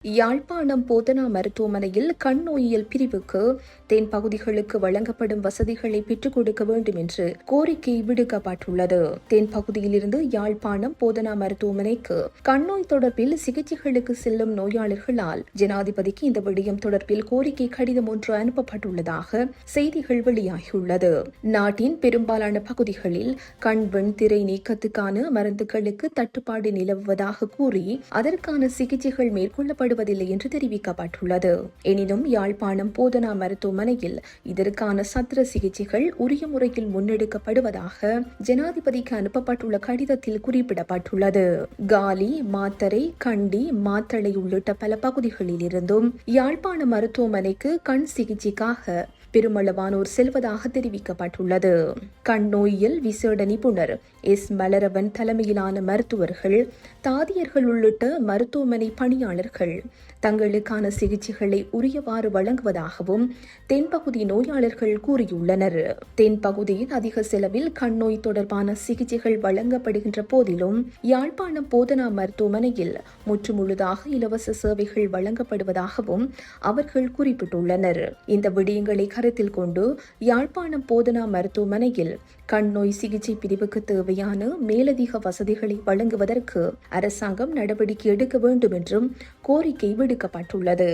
யாழ்ப்பாணம் போதனா மருத்துவமனையில் கண் நோயியல் பிரிவுக்கு தென் பகுதிகளுக்கு வழங்கப்படும் வசதிகளை பெற்றுக் கொடுக்க வேண்டும் என்று கோரிக்கை விடுக்கப்பட்டுள்ளது. தென் பகுதியிலிருந்து யாழ்ப்பாணம் போதனா மருத்துவமனைக்கு கண் நோய் தொடர்பில் சிகிச்சைகளுக்கு செல்லும் நோயாளர்களால் ஜனாதிபதிக்கு இந்த விடயம் தொடர்பில் கோரிக்கை கடிதம் ஒன்று அனுப்பப்பட்டுள்ளதாக செய்திகள் வெளியாகியுள்ளது. நாட்டின் பெரும்பாலான பகுதிகளில் கண் வெண்திரை நீக்கத்துக்கான மருந்துகளுக்கு தட்டுப்பாடு நிலவுவதாக கூறி அதற்கான சிகிச்சைகள் மேற்கொள்ளப்படும் என்று தெரிவிக்கப்பட்டுள்ளது. எனினும் யாழ்ப்பாணம் போதனா மருத்துவமனையில் இதற்கான சத்திர சிகிச்சைகள் உரிய முறையில் முன்னெடுக்கப்படுவதாக ஜனாதிபதிக்கு அனுப்பப்பட்டுள்ள கடிதத்தில் குறிப்பிடப்பட்டுள்ளது. காலி, மாத்தரை, கண்டி, மாத்தளை உள்ளிட்ட பல பகுதிகளில் இருந்தும் யாழ்ப்பாண மருத்துவமனைக்கு கண் சிகிச்சைக்காக பெருமளவானோர் செல்வதாக தெரிவிக்கப்பட்டுள்ளது. கண் நோயியல் விசேட நிபுணர் எஸ். மலரவன் தலைமையிலான மருத்துவர்கள், தாதியர்கள் உள்ளிட்ட மருத்துவமனை பணியாளர்கள் தங்களுக்கான சிகிச்சைகளை உரியவாறு வழங்குவதாகவும் தென்பகுதி நோயாளர்கள் கூறியுள்ளனர். தென்பகுதியில் அதிக செலவில் கண் நோய் தொடர்பான சிகிச்சைகள் வழங்கப்படுகின்ற போதிலும் யாழ்ப்பாணம் போதனா மருத்துவமனையில் முற்றுமுழுதாக இலவச சேவைகள் வழங்கப்படுவதாகவும் அவர்கள் குறிப்பிட்டுள்ளனர். இந்த விடயங்களை கருத்தில் கொண்டு யாழ்ப்பாணம் போதனா மருத்துவமனையில் கண் நோய் சிகிச்சை பிரிவுக்கு தேவையான மேலதிக வசதிகளை வழங்குவதற்கு அரசாங்கம் நடவடிக்கை எடுக்க வேண்டும் என்றும் கோரிக்கை விடுக்கப்பட்டுள்ளது.